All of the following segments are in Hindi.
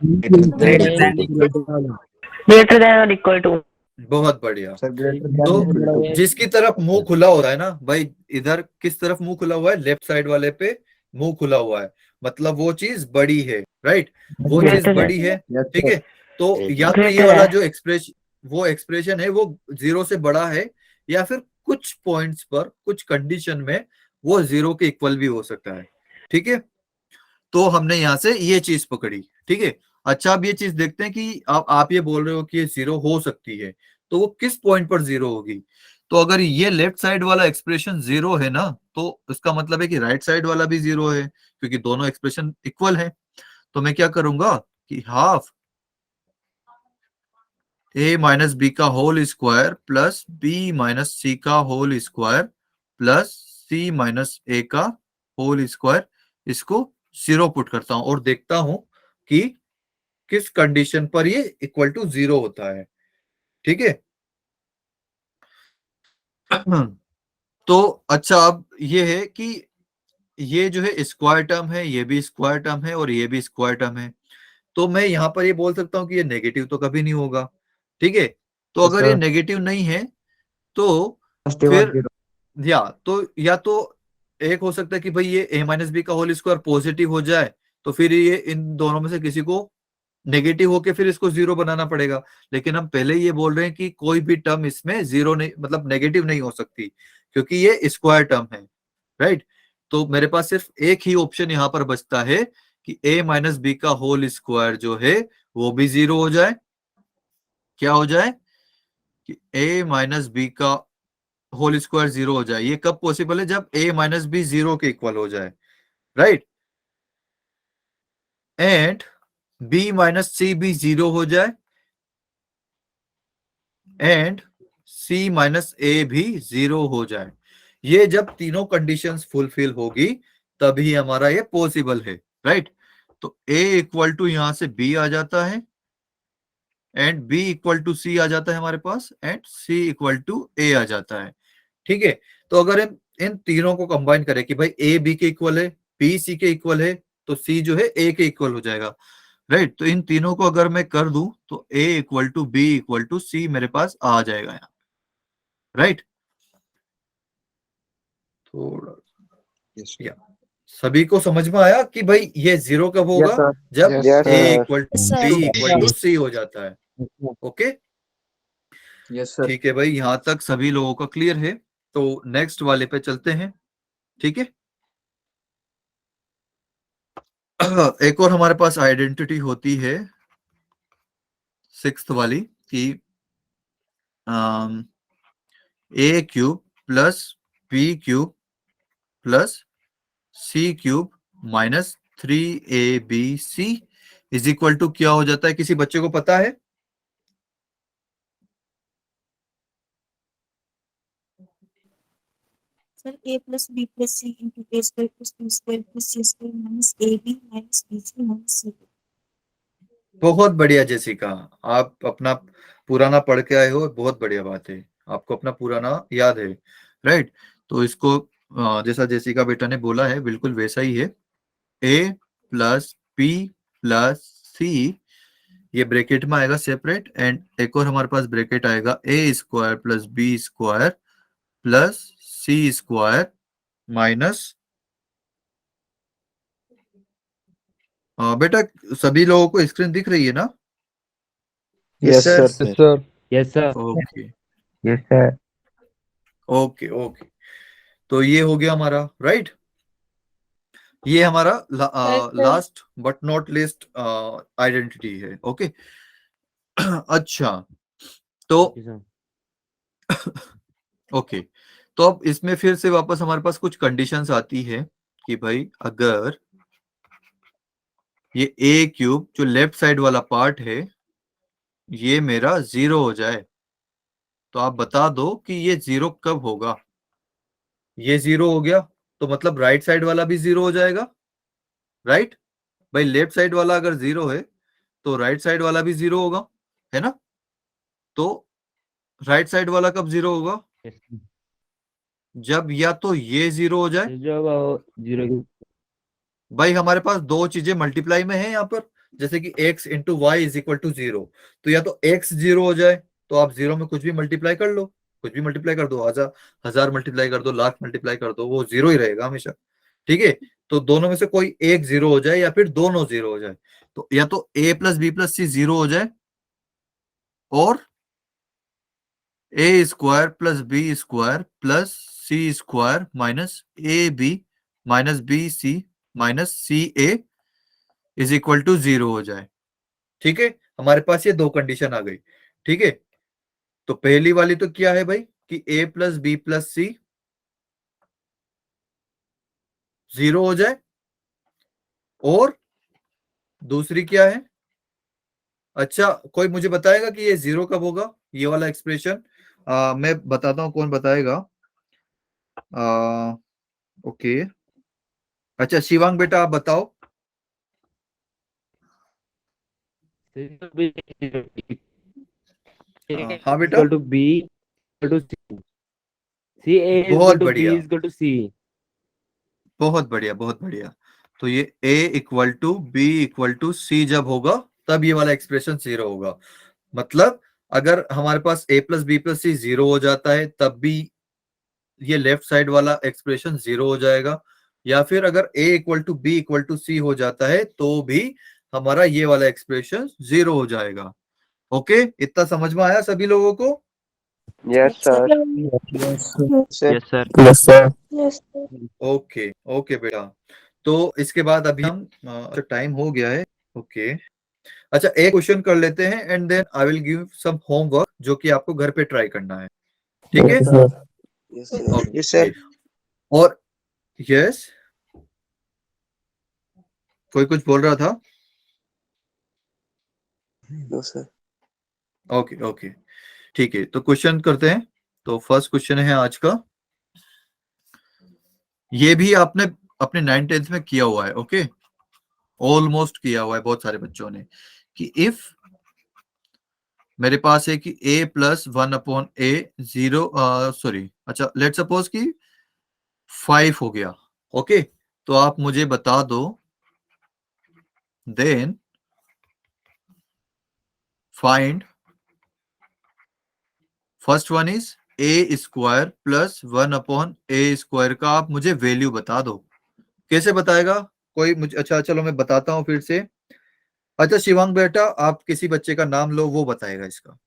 ग्रेटर देन ग्रेटर देन और इक्वल टू। बहुत बढ़िया। सर ग्रेटर तो जिसकी तरफ मुंह खुला हो रहा है ना भाई, इधर किस तरफ मुंह खुला हुआ है, लेफ्ट साइड वाले पे मुंह खुला हुआ है, मतलब वो चीज बड़ी है, राइट, वो चीज ग्रेटर बड़ी है। ठीक है, तो या तो ये ग्रेटर वाला है। जो एक्सप्रेशन है वो 0 से बड़ा है, या फिर कुछ पॉइंट्स पर कुछ कंडीशन में वो 0 के इक्वल भी हो सकता है। ठीक है, तो हमने यहां से ये चीज पकड़ी। ठीक है, अच्छा अब ये चीज देखते हैं कि आप ये बोल रहे हो कि ये 0 हो सकती है, तो वो किस पॉइंट पर 0 होगी। तो अगर ये लेफ्ट साइड वाला एक्सप्रेशन 0 है ना, तो इसका मतलब है कि राइट साइड वाला भी 0 है, क्योंकि दोनों एक्सप्रेशन इक्वल है। तो मैं क्या करूंगा कि हाफ a माइनस बी का whole square plus b minus c का whole square plus c minus a का होल स्क्वायर, इसको 0 पुट करता हूं और देखता हूं कि किस कंडीशन पर ये इक्वल टू 0 होता है। ठीक है, तो अच्छा अब ये है कि ये जो है स्क्वायर टर्म है, ये भी स्क्वायर टर्म है और ये भी स्क्वायर टर्म है, तो मैं यहां पर ये बोल सकता हूं कि ये नेगेटिव तो कभी नहीं होगा। ठीक है, तो अगर ये नेगेटिव नहीं है तो फिर या तो एक हो सकता है कि भाई ये a माइनस बी का होल स्क्वायर पॉजिटिव हो जाए, तो फिर ये इन दोनों में से किसी को नेगेटिव होके फिर इसको 0 बनाना पड़ेगा। लेकिन हम पहले ये बोल रहे हैं कि कोई भी टर्म इसमें 0 नहीं, मतलब नेगेटिव नहीं हो सकती, क्योंकि ये स्क्वायर टर्म है, राइट। तो मेरे पास सिर्फ एक ही ऑप्शन यहां पर बचता है कि a माइनस बी का होल स्क्वायर जो है वो भी 0 हो जाए। क्या हो जाए कि a माइनस बी का होल स्क्वायर 0 हो जाए। ये कब पॉसिबल है, जब a माइनस बी 0 के इक्वल हो जाए, राइट, एंड b माइनस सी भी 0 हो जाए, एंड c माइनस ए भी 0 हो जाए। ये जब तीनों कंडीशंस फुलफिल होगी तभी हमारा ये पॉसिबल है, राइट। तो a इक्वल टू यहां से b आ जाता है, and b equal to c आ जाता है हमारे पास, and c equal to a आ जाता है। ठीक है, तो अगर हम इन तीनों को कंबाइन करें कि भाई a b के इक्वल है, b c के इक्वल है, तो c जो है a के इक्वल हो जाएगा, राइट। तो इन तीनों को अगर मैं कर दूं तो a equal to b equal to c मेरे पास आ जाएगा यहाँ, राइट। थोड़ा या सभी को समझ में आया कि भाई ये 0 कब होगा, जब a equal to b equal to c हो जाता है। Okay, yes sir. ठीक है भाई, यहां तक सभी लोगों का क्लियर है। तो नेक्स्ट वाले पे चलते हैं। ठीक है, एक और हमारे पास आइडेंटिटी होती है सिक्स्थ वाली कि a cube plus b cube plus c cube minus 3abc is equal to क्या हो जाता है, किसी बच्चे को पता है? Sir a plus b plus c into a square plus b square plus c square minus a b minus b c minus c. बहुत बढ़िया जेसिका, आप अपना पुराना पढ़ के आए हो, बहुत बढ़िया बात है, आपको अपना पुराना याद है, राइट। तो इसको जैसा जेसिका बेटा ने बोला है बिल्कुल वैसा ही है। ए प्लस बी प्लस सी, ये ब्रैकेट में आएगा सेपरेट, एंड एक और हमारे पास ब्रैकेट आएगा a square plus b square plus c square minus, बेटा सभी लोगों को स्क्रीन दिख रही है ना? Yes sir. Yes sir. Okay yes sir. Okay okay, तो ये हो गया हमारा, राइट। ये हमारा last but not least identity है। ओके, अच्छा, तो ओके, तो अब इसमें फिर से वापस हमारे पास कुछ कंडीशंस आती है कि भाई अगर ये ए क्यूब जो लेफ्ट साइड वाला पार्ट है ये मेरा 0 हो जाए, तो आप बता दो कि ये 0 कब होगा। ये 0 हो गया तो मतलब राइट साइड वाला भी 0 हो जाएगा, राइट। भाई लेफ्ट साइड वाला अगर 0 है तो राइट साइड वाला भी 0 होगा, है ना। तो राइट साइड वाला कब 0 होगा, जब या तो ये 0 हो जाए, जीरो भाई हमारे पास दो चीजें मल्टीप्लाई में है यहाँ पर, जैसे कि x into y is equal to 0, तो या तो x 0 हो जाए, तो आप 0 में कुछ भी मल्टीप्लाई कर लो, कुछ भी मल्टीप्लाई कर दो, 1000 मल्टीप्लाई कर दो, लाख मल्टीप्लाई कर दो, वो 0 ही रहेगा हमेशा। ठीक है, तो दोनों में से कोई एक 0 हो जाए या फिर दोनों 0 हो जाए, तो या तो a plus b plus c 0 हो जाए, और a square plus b square plus c square minus a b minus b c minus c a is equal to 0 हो जाए। ठीक है, हमारे पास ये दो कंडीशन आ गई। ठीक है, तो पहली वाली तो क्या है भाई कि a plus b plus c 0 हो जाए, और दूसरी क्या है, अच्छा कोई मुझे बताएगा कि ये 0 कब होगा, ये वाला एक्सप्रेशन? मैं बताता हूं, कौन बताएगा? ओके, अच्छा शिवांग बेटा आप बताओ। हाँ बेटा, equal to B equal to C. C A is बहुत equal to B बढ़िया, is equal to C. बहुत बढ़िया, बहुत बढ़िया। तो ये a equal to b equal to c जब होगा, तब ये वाला एक्सप्रेशन 0 होगा। मतलब अगर हमारे पास a plus b plus c 0 हो जाता है, तब भी ये लेफ्ट साइड वाला एक्सप्रेशन 0 हो जाएगा, या फिर अगर a equal to b equal to c हो जाता है, तो भी हमारा ये वाला एक्सप्रेशन 0 हो जाएगा। ओके, इतना समझ में आया सभी लोगों को? Yes, sir. Yes, sir. Yes, sir. Yes, sir. Yes, sir. Okay okay बेटा, तो इसके बाद अभी हम टाइम हो गया है। ओके, अच्छा एक क्वेश्चन कर लेते हैं, and then I will give some homework जो कि आपको घर पे ट्राई करना है। ठीक है? Yes, sir. Yes, sir. Okay, Yes, sir. और यस, कोई कुछ बोल रहा था? No, sir. ओके ओके, ठीक है, तो क्वेश्चन करते हैं। तो फर्स्ट क्वेश्चन है आज का, ये भी आपने अपने 9th-10th में किया हुआ है। ओके, ऑलमोस्ट किया हुआ है बहुत सारे बच्चों ने, कि इफ मेरे पास है कि a प्लस 1/a 0, सॉरी, अच्छा लेट सपोज कि 5 हो गया। ओके, तो आप मुझे बता दो, then find first one is a square plus 1/a square का आप मुझे वैल्यू बता दो। कैसे बताएगा कोई मुझे? अच्छा चलो मैं बताता हूँ फिर से। अच्छा शिवांग बेटा, आप किसी बच्चे का नाम लो, वो बताएगा इसका।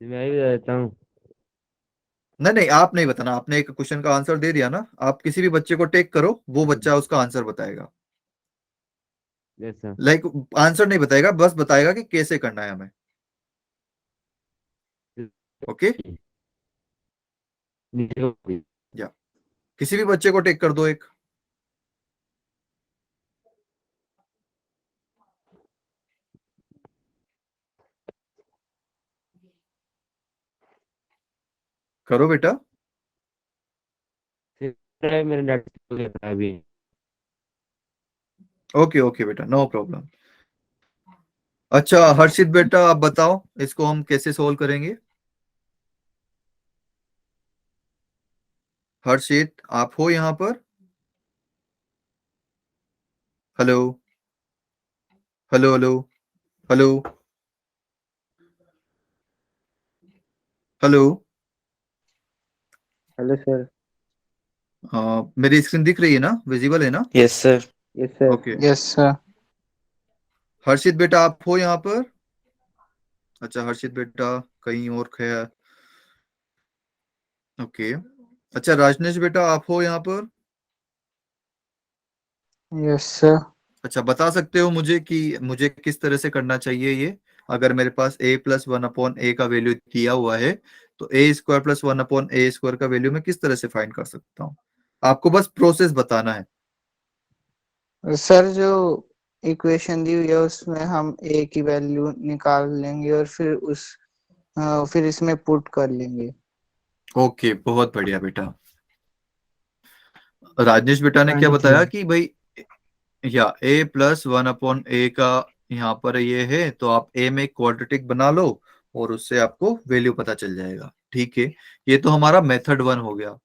मैं भी देता हूँ। नहीं नहीं, आप नहीं बताना, आपने एक क्वेश्चन का आंसर दे दिया ना, आप किसी भी बच्चे को टेक करो, वो बच्चा उसका आंसर बताएगा। Yes, sir. लाइक आंसर नहीं बताएगा, बस बताएगा कि कैसे करना है हमें। ओके, नीचे को- या किसी भी बच्चे को टेक कर दो एक। करो बेटा। मेरे नेट अभी। ओके ओके बेटा, नो प्रॉब्लम। अच्छा हर्षित बेटा आप बताओ, इसको हम कैसे सोल्व करेंगे? हर्षित आप हो यहाँ पर? Hello hello hello hello hello, Hello, sir. मेरी स्क्रीन दिख रही है ना, विजिबल है ना? Yes, sir. Yes, sir. Okay, Yes, sir. हर्षित बेटा आप हो यहाँ पर? अच्छा हर्षित बेटा कहीं और है। ओके, अच्छा राजनेश बेटा आप हो यहाँ पर? Yes, sir. अच्छा बता सकते हो मुझे कि मुझे किस तरह से करना चाहिए ये? अगर मेरे पास a प्लस 1/a का वैल्यू दिया हुआ है, तो a square plus 1/a square का वैल्यू मैं किस तरह से फाइंड कर सकता हूँ? आपको बस प्रोसेस बताना है। सर जो इक्वेशन दी हुई है उसमें हम a की वैल्यू निकाल लेंगे और फिर इसमें पुट कर लेंगे। ओके, बहुत बढ़िया बेटा। राजेश बेटा ने क्या बताया कि भाई, या a प्लस 1/a का यहाँ पर ये है, तो आप a में क्वाड्रेटिक बना लो और उससे आपको वैल्यू पता चल जाएगा। ठीक है, ये तो हमारा मेथड 1 हो गया।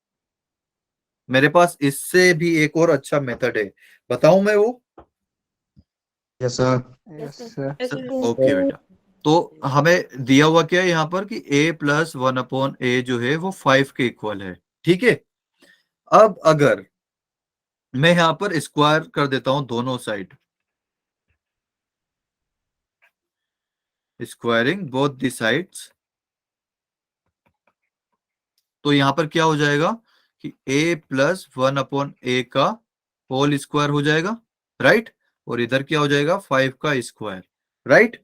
मेरे पास इससे भी एक और अच्छा मेथड है, बताऊं मैं वो? Yes, sir. Yes sir okay बेटा, तो हमें दिया हुआ क्या है यहाँ पर कि a प्लस 1/a जो है वो 5 के इक्वल है। ठीक है, अब अगर मैं यहाँ पर स्क्वायर कर देता हूं दोनों side, squaring both the sides, तो यहां पर क्या हो जाएगा कि a प्लस 1/a का होल स्क्वायर हो जाएगा, राइट, और इधर क्या हो जाएगा 5 का स्क्वायर, राइट।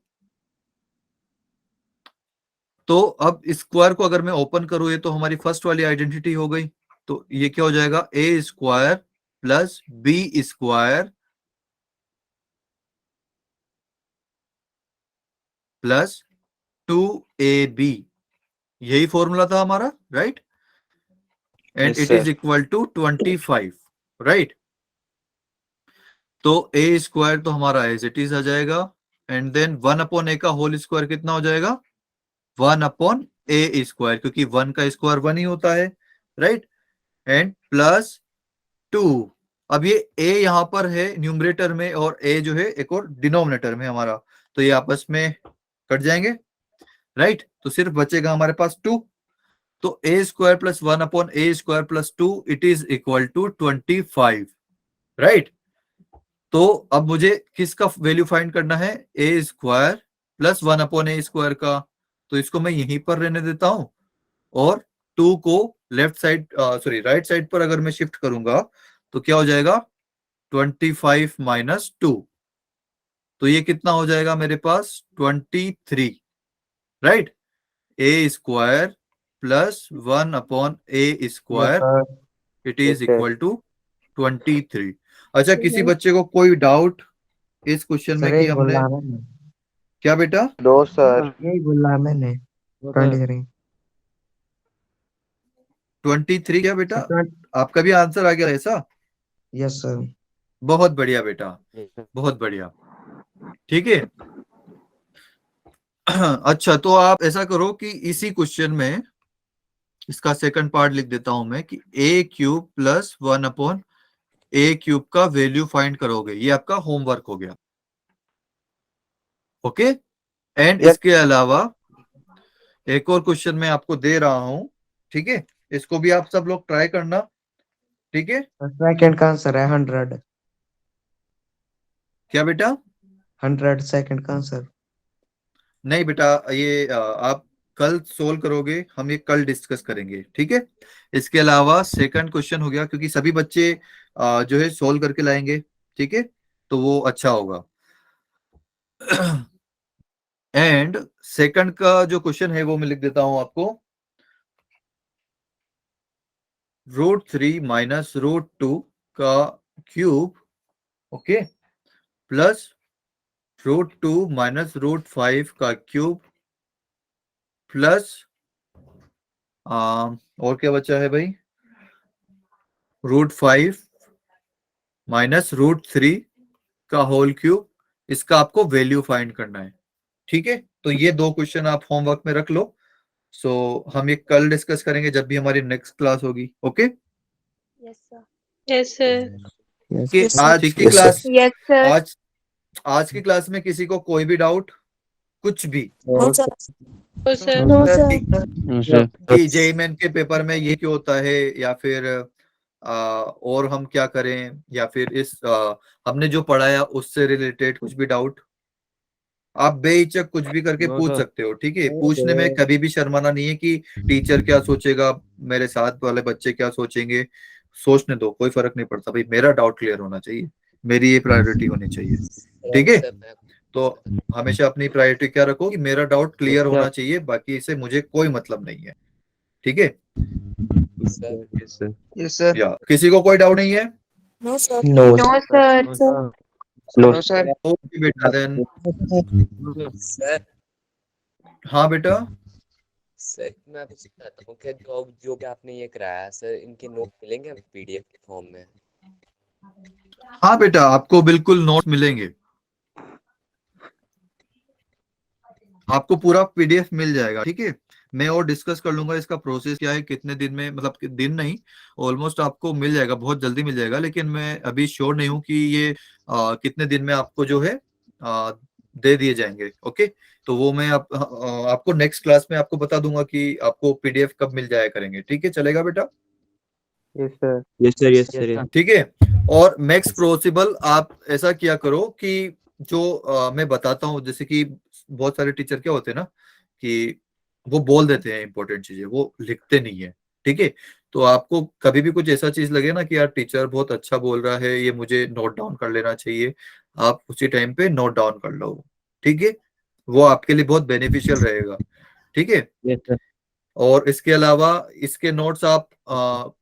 तो अब स्क्वायर को अगर मैं ओपन करूं, ये तो हमारी फर्स्ट वाली आइडेंटिटी हो गई, तो ये क्या हो जाएगा a square plus b square plus 2ab, यही फॉर्मूला था हमारा, right, and Yes, it sir. Is equal to 25, right. तो a स्क्वायर तो हमारा एज इट इज आ जाएगा, एंड देन 1/a का होल स्क्वायर कितना हो जाएगा 1/a स्क्वायर, क्योंकि 1 का स्क्वायर 1 ही होता है, राइट, एंड प्लस 2। अब ये a यहां पर है न्यूमरेटर में और a जो है एक और डिनोमिनेटर में हमारा, तो ये आपस में कट जाएंगे, राइट, तो सिर्फ बचेगा हमारे पास 2। तो a square plus 1/a square plus 2 it is equal to 25, right. तो अब मुझे किसका वैल्यू फाइंड करना है, a square plus 1/a square का, तो इसको मैं यहीं पर रहने देता हूं, और 2 को left side sorry right side पर अगर मैं शिफ्ट करूंगा तो क्या हो जाएगा 25 माइनस 2, तो ये कितना हो जाएगा मेरे पास 23, right. a square plus 1/a square it is Okay. Equal to 23। अच्छा, किसी बच्चे को कोई डाउट इस क्वेश्चन में कि हमने क्या बेटा No, sir. यही बोला मैंने 23 23 क्या बेटा, आपका भी आंसर आ गया ऐसा, यस सर बहुत बढ़िया बेटा, बहुत बढ़िया, ठीक है। अच्छा, तो आप ऐसा करो कि इसी क्वेश्चन में इसका सेकंड पार्ट लिख देता हूं मैं कि a cube plus 1/a cube का वैल्यू फाइंड करोगे, ये आपका होमवर्क हो गया, ओके। And Yes. इसके अलावा एक और क्वेश्चन मैं आपको दे रहा हूं, ठीक है, इसको भी आप सब लोग ट्राई करना, ठीक है। सेकंड का आंसर है 100 क्या बेटा, 100 सेकंड का आंसर नहीं बेटा, ये आप कल सोल्व करोगे, हम ये कल डिस्कस करेंगे, ठीक है। इसके अलावा सेकंड क्वेश्चन हो गया, क्योंकि सभी बच्चे जो है सोल्व करके लाएंगे, ठीक है, तो वो अच्छा होगा। एंड सेकंड का जो क्वेश्चन है वो मैं लिख देता हूं आपको, √3 माइनस √2 का क्यूब, ओके, प्लस √2 माइनस √5 का क्यूब प्लस और क्या बचा है भाई, √5 माइनस √3 का होल क्यूब, इसका आपको वैल्यू फाइंड करना है, ठीक है। तो ये दो क्वेश्चन आप होमवर्क में रख लो, सो हम ये कल डिस्कस करेंगे जब भी हमारी नेक्स्ट क्लास होगी, okay. Yes, sir. Yes, sir. कि Yes, sir. आज की Yes, sir. Class Yes, sir. आज की क्लास में किसी को कोई भी डाउट, कुछ भी, No, sir. No, sir. No, sir. कि जेईई मेन के पेपर में ये क्यों होता है, या फिर और हम क्या करें, या फिर इस हमने जो पढ़ाया उससे रिलेटेड कुछ भी डाउट, आप बेहिचक कुछ भी करके No, पूछ sir. सकते हो, ठीक है। पूछने में कभी भी शर्माना नहीं है कि टीचर क्या सोचेगा, मेरे साथ वाले बच्चे क्या सोचेंगे, सोचने दो, कोई फर्क नहीं पड़ता भाई, मेरा डाउट क्लियर होना चाहिए, मेरी ये प्रायोरिटी होनी चाहिए, ठीक है। तो हमेशा अपनी प्रायोरिटी क्या रखो कि मेरा डाउट क्लियर होना चाहिए, बाकी इससे मुझे कोई मतलब नहीं है, ठीक है। यस सर या किसी को कोई डाउट नहीं है, No, sir. No No, sir. No, sir okay बेटा, देन सर हाँ बेटा, सर मैं आपसे चाहता हूँ कि जो भी आपने ये कराया सर, इनके नोट मिलेंगे हमें पीडीएफ के फॉर्म में? हाँ बेटा, आपको बिल्कुल नोट मिलेंगे, आपको पूरा पीडीएफ मिल जाएगा, ठीक है। मैं और डिस्कस कर लूंगा इसका प्रोसेस क्या है, कितने दिन में, मतलब दिन नहीं, ऑलमोस्ट आपको मिल जाएगा, बहुत जल्दी मिल जाएगा, लेकिन मैं अभी श्योर नहीं हूँ कि ये कितने दिन में आपको जो है दे दिए जाएंगे। ओके, तो वो मैं आपको नेक्स्ट क्लास में आपको बता दूंगा कि आपको पीडीएफ कब मिल जाया करेंगे। ठीक है, चलेगा बेटा? Yes, sir. Yes sir, yes sir. ठीक है। और मैक्स पॉसिबल आप ऐसा किया करो कि जो मैं बताता हूँ, जैसे कि बहुत सारे टीचर क्या होते हैं ना कि वो बोल देते हैं इंपॉर्टेंट चीजें, वो लिखते नहीं है। ठीक है, तो आपको कभी भी कुछ ऐसा चीज लगे ना कि यार टीचर बहुत अच्छा बोल रहा है, ये मुझे नोट डाउन कर लेना चाहिए, आप उसी टाइम पे नोट डाउन कर लो। ठीक है, वो आपके लिए बहुत बेनिफिशियल रहेगा। ठीक है, यस सर। और इसके अलावा इसके नोट्स आप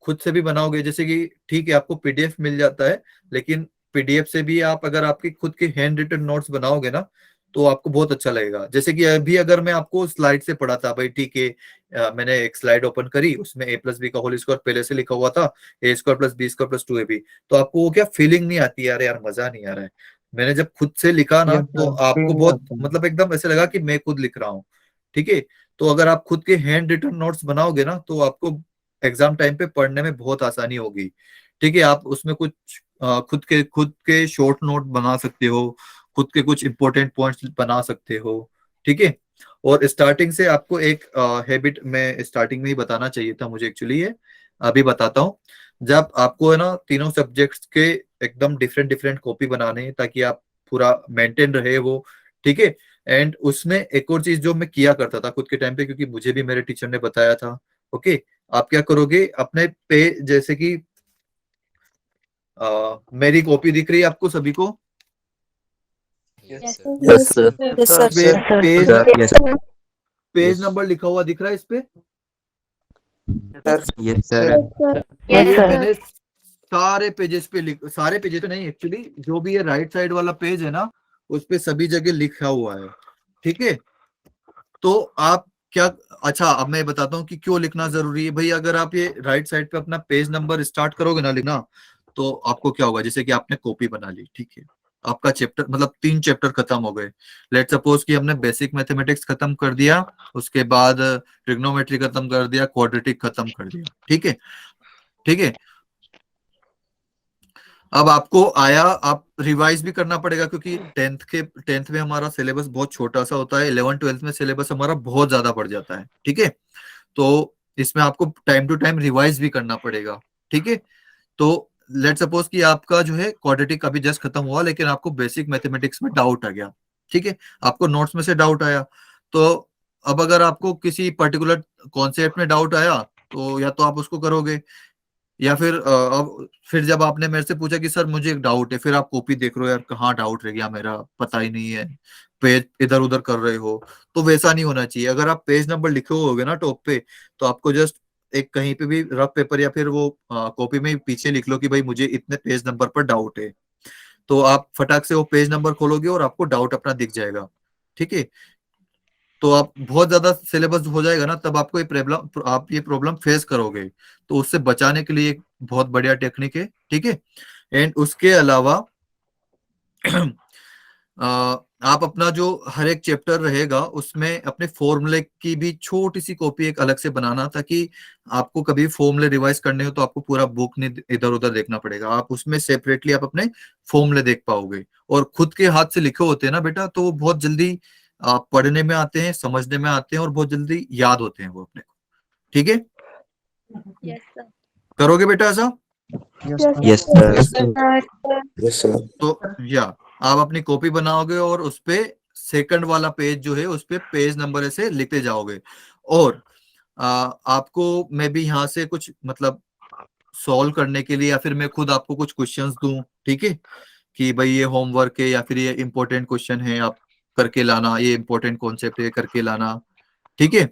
खुद से भी बनाओगे, जैसे कि ठीक है आपको पीडीएफ मिल जाता है, लेकिन पीडीएफ से भी आप अगर आपके खुद के हैंड रिटन नोट्स बनाओगे ना तो आपको बहुत अच्छा लगेगा। जैसे कि अभी अगर मैं आपको स्लाइड से पढ़ा था, भाई ठीक है, मैंने एक स्लाइड ओपन करी, उसमें a प्लस बी का होल स्क्वायर पहले से लिखा हुआ था, a square plus b square plus 2ab, तो आपको वो क्या फीलिंग नहीं आती यार, यार मजा नहीं आ रहा है। मैंने जब खुद से लिखा ना Yes, तो sir. आपको Feel बहुत आता है. मतलब एकदम ऐसे लगा कि मैं खुद लिख रहा हूँ। ठीक है, तो अगर आप खुद के हैंड रिटन नोट्स बनाओगे ना तो आपको एग्जाम टाइम पे पढ़ने में बहुत आसानी होगी। ठीक है, आप उसमें कुछ खुद के शॉर्ट नोट बना सकते हो, खुद के कुछ इंपॉर्टेंट पॉइंट्स बना सकते हो। ठीक है, और स्टार्टिंग से आपको एक हैबिट मैं स्टार्टिंग में ही बताना चाहिए था मुझे, एक्चुअली ये अभी बताता हूँ। जब आपको है ना तीनों सब्जेक्ट्स के एकदम डिफरेंट डिफरेंट कॉपी बनाने हैं ताकि आप पूरा मेंटेन रहे वो। ठीक है, एंड उसमें एक और चीज जो मैं किया करता था खुद के टाइम पे, क्योंकि मुझे भी मेरे टीचर ने बताया था। ओके, आप क्या करोगे अपने पे, जैसे कि मेरी कॉपी दिख रही है आपको सभी को? Yes, Yes, sir. yes, sir. sir. Yes, sir. Page yes page number लिखा हुआ दिख रहा है इस पे? Sir. Yes sir. Yes, sir. तो Yes, ये sir. मैंने सारे पेजेस पे सारे पेजेस पे नहीं, एक्चुअली जो भी ये राइट साइड वाला पेज है ना उस पे सभी जगह लिखा हुआ है। ठीक है, तो आप क्या, अच्छा अब मैं बताता हूँ कि क्यों लिखना जरूरी है। भाई अगर आप ये राइट साइड पे अपना पेज नंबर स्टार्ट करोगे ना लिखना, तो आपको क्या होगा, जैसे कि आपने कॉपी बना ली, ठीक है, आपका चैप्टर मतलब 3 चैप्टर खत्म हो गए। लेट सपोज कि हमने बेसिक मैथमेटिक्स खत्म कर दिया, उसके बाद ट्रिग्नोमेट्री खत्म कर दिया, क्वाड्रेटिक खत्म कर दिया। ठीक है, ठीक है, अब आपको आया, आप रिवाइज भी करना पड़ेगा क्योंकि टेंथ में हमारा सिलेबस बहुत छोटा सा होता है, 11 12th में सिलेबस हमारा बहुत ज्यादा बढ़ जाता है। ठीक है, तो इसमें आपको टाइम टू टाइम रिवाइज भी करना पड़ेगा। ठीक है, तो लेट सपोज कि आपका जो है क्वाड्रेटिक अभी जस्ट खत्म हुआ, लेकिन आपको बेसिक मैथमेटिक्स में डाउट आ गया। ठीक है, आपको नोट्स में से डाउट आया, तो अब अगर आपको किसी पर्टिकुलर कॉन्सेप्ट में डाउट आया तो या तो आप उसको करोगे, या फिर अब फिर जब आपने मेरे से पूछा कि सर मुझे एक डाउट है, फिर आप कॉपी देख रहे हो, यार कहाँ डाउट रह गया मेरा, पता ही नहीं है, पेज इधर उधर कर रहे हो, तो वैसा नहीं होना चाहिए। अगर आप पेज नंबर लिखे होगे ना टॉप पे, तो आपको जस्ट एक कहीं पे भी रफ पेपर या फिर वो कॉपी में पीछे लिख लो कि भाई मुझे इतने पेज नंबर पर डाउट है, तो आप फटाक से वो पेज नंबर खोलोगे और आपको डाउट अपना दिख जाएगा। ठीक है, तो आप बहुत ज्यादा सिलेबस हो जाएगा ना, तब आपको ये प्रॉब्लम फेस करोगे, तो उससे बचाने के लिए एक बहुत बढ़िया टेक्निक है। ठीक है, एंड उसके अलावा आप अपना जो हर एक चैप्टर रहेगा उसमें अपने फॉर्मूले की भी छोटी सी कॉपी एक अलग से बनाना, ताकि आपको कभी फॉर्मूले रिवाइज करने हो तो आपको पूरा बुक नहीं इधर उधर देखना पड़ेगा, आप उसमें सेपरेटली आप अपने फॉर्मूले देख पाओगे। और खुद के हाथ से लिखे होते हैं ना बेटा, तो वो बहुत जल्दी पढ़ने में आते हैं, समझने में आते हैं और बहुत जल्दी याद होते हैं वो अपने को। ठीक है, Yes, sir. करोगे बेटा ऐसा? Yes, sir. Yes sir. Yes, sir. तो या आप अपनी कॉपी बनाओगे और उस पे सेकंड वाला पेज जो है उस पे पेज नंबर ऐसे लिखते जाओगे। और आपको मैं भी यहाँ से कुछ मतलब सॉल्व करने के लिए या फिर मैं खुद आपको कुछ क्वेश्चंस दूं, ठीक है, कि भाई ये होमवर्क है या फिर ये इंपॉर्टेंट क्वेश्चन है, आप करके लाना, ये इंपॉर्टेंट कॉन्सेप्ट है करके लाना। ठीक है,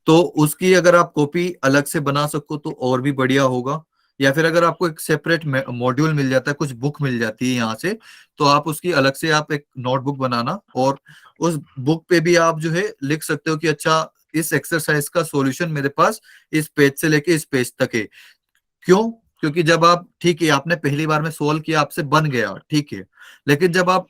तो उसकी अगर आप कॉपी अलग से बना सको तो और भी बढ़िया होगा, या फिर अगर आपको एक सेपरेट मॉड्यूल मिल जाता है, कुछ बुक मिल जाती है यहाँ से, तो आप उसकी अलग से आप एक नोटबुक बनाना और उस बुक पे भी आप जो है लिख सकते हो कि अच्छा इस एक्सरसाइज का सॉल्यूशन मेरे पास इस पेज से लेके इस पेज तक है। क्यों? क्योंकि जब आप, ठीक है, आपने पहली बार में सोल्व किया, आपसे बन गया, ठीक है, लेकिन जब आप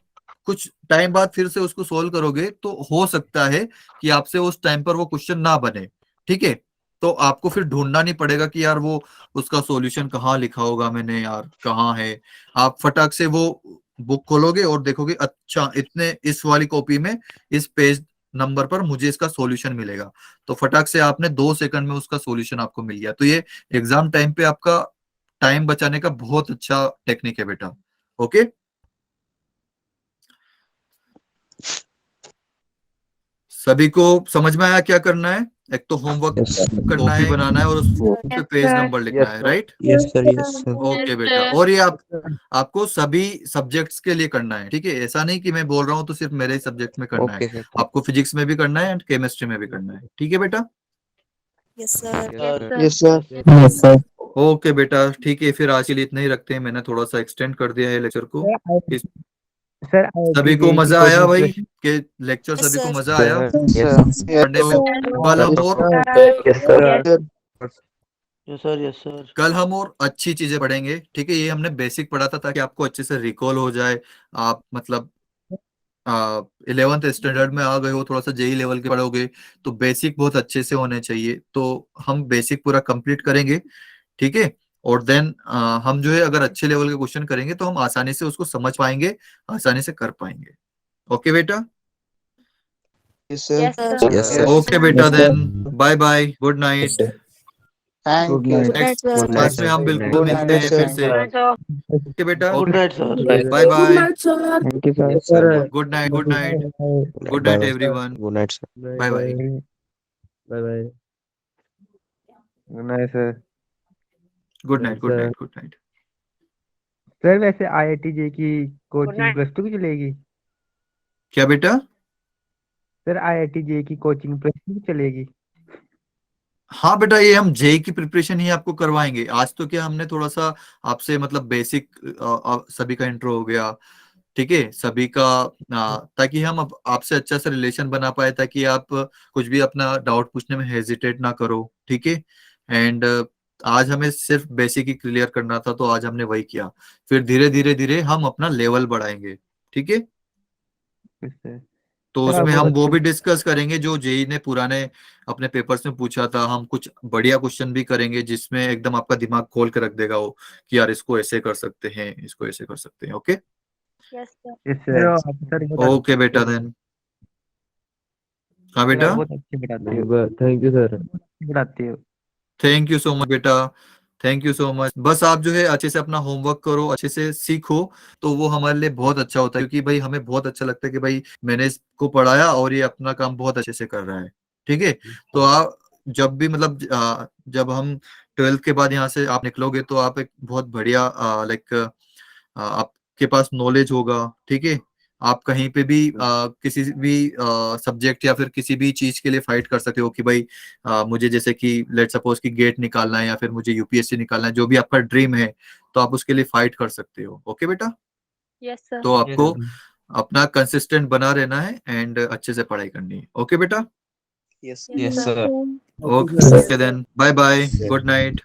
कुछ टाइम बाद फिर से उसको सोल्व करोगे तो हो सकता है कि आपसे उस टाइम पर वो क्वेश्चन ना बने। ठीक है, तो आपको फिर ढूंढना नहीं पड़ेगा कि यार वो उसका सॉल्यूशन कहाँ लिखा होगा मैंने, यार कहाँ है। आप फटाक से वो बुक खोलोगे और देखोगे अच्छा इतने इस वाली कॉपी में इस पेज नंबर पर मुझे इसका सॉल्यूशन मिलेगा, तो फटाक से आपने 2 सेकंड में उसका सॉल्यूशन आपको मिल गया। तो ये एग्जाम टाइम पे आपका टाइम बचाने का बहुत अच्छा टेक्निक है बेटा। ओके, सभी को समझ में आया क्या करना है? एक तो होमवर्क Yes, sir. करना है, बनाना है और उस पे Yes, पेज sir. नंबर लिखना है, right? Yes, sir. Yes, sir. Okay बेटा, और ये आपको सभी सब्जेक्ट्स के लिए करना है, ठीक है? ऐसा नहीं कि मैं बोल रहा हूँ तो सिर्फ मेरे सब्जेक्ट में करना है, Okay, sir. आपको फिजिक्स में भी करना है एंड केमिस्ट्री में भी करना है, ठीक है बेटा? Yes, sir. Yes, sir. Yes sir. Okay बेटा, ठीक है, फिर आज के लिए इतना ही रखते हैं, मैंने थोड़ा सा एक्सटेंड कर दिया है लेक्चर को। इस- सर सभी को मजा आया भाई के लेक्चर? Yes, सभी को sir. मजा आया Yes, पढ़ने में? कल हम और कल हम और अच्छी चीजें पढ़ेंगे, ठीक है? ये हमने बेसिक पढ़ा था ताकि आपको अच्छे से रिकॉल हो जाए, आप मतलब 11th स्टैंडर्ड में आ गए हो, थोड़ा सा जेई लेवल के पढ़ोगे तो बेसिक बहुत अच्छे से होने चाहिए, तो हम बेसिक पूरा कंप्लीट करेंगे, ठीक है? और देन हम जो है अगर अच्छे लेवल के क्वेश्चन करेंगे तो हम आसानी से उसको समझ पाएंगे, आसानी से कर पाएंगे। ओके बेटा? Yes, sir. Yes, sir. Okay बेटा, then bye bye, good Yes, night. sir. Thank you. Good night, sir. Class में हम बिल्कुल Good मिलते night, हैं sir. फिर से, ओके बेटा? Bye. Bye bye, thank you Yes, sir. Good night, good night, good Bye. Night everyone, Good night, sir. Bye bye. Bye bye. Good night sir. Good night, good night, good night. Sir वैसे आईआईटी जे की कोचिंग +2 की चलेगी? क्या बेटा? सर आईआईटी जे की कोचिंग +2 की चलेगी? हाँ बेटा, ये हम जेई की प्रिपरेशन ही आपको करवाएंगे। आज तो क्या हमने थोड़ा सा आपसे मतलब बेसिक सभी का इंट्रो हो गया, ठीक है? सभी का ताकि हम आपसे अच्छा सा रिलेशन बना पाए, ताकि आप कुछ भी अपना डाउट पूछने में हेजिटेट ना करो, ठीक है? एंड आज हमें सिर्फ बेसिक ही क्लियर करना था, तो आज हमने वही किया। फिर धीरे धीरे धीरे हम अपना लेवल बढ़ाएंगे, ठीक है? तो सर, आप उसमें बहुत हम वो अच्छे भी डिस्कस करेंगे जो जेई ने पुराने अपने पेपर्स में पूछा था। हम कुछ बढ़िया क्वेश्चन भी करेंगे जिसमें एकदम आपका दिमाग खोल के रख देगा वो, कि यार इसको ऐसे कर सकते हैं, इसको ऐसे कर सकते हैं। Okay Yes, sir. सर आप सर बहुत ओके बेटा, देन हाँ सर, बेटा, आप बहुत अच्छे पढ़ाते हो। Thank you sir. पढ़ाते हो। थैंक यू सो मच बेटा, थैंक यू सो मच। बस आप जो है अच्छे से अपना होमवर्क करो, अच्छे से सीखो, तो वो हमारे लिए बहुत अच्छा होता है, क्योंकि भाई हमें बहुत अच्छा लगता है कि भाई मैंने इसको पढ़ाया और ये अपना काम बहुत अच्छे से कर रहा है, ठीक है? तो आप जब भी मतलब जब हम 12th के बाद यहाँ से आप निकलोगे तो आप एक बहुत बढ़िया लाइक आपके पास नॉलेज होगा, ठीक है? आप कहीं पे भी किसी भी सब्जेक्ट या फिर किसी भी चीज के लिए फाइट कर सकते हो कि भाई मुझे जैसे कि लेट सपोज कि गेट निकालना है या फिर मुझे यूपीएससी निकालना है, जो भी आपका ड्रीम है, तो आप उसके लिए फाइट कर सकते हो। ओके बेटा? Yes, sir. तो आपको अपना कंसिस्टेंट बना रहना है एंड अच्छे से पढ़ाई करनी है। ओके बेटा? Yes, sir. Okay then, bye bye, good night.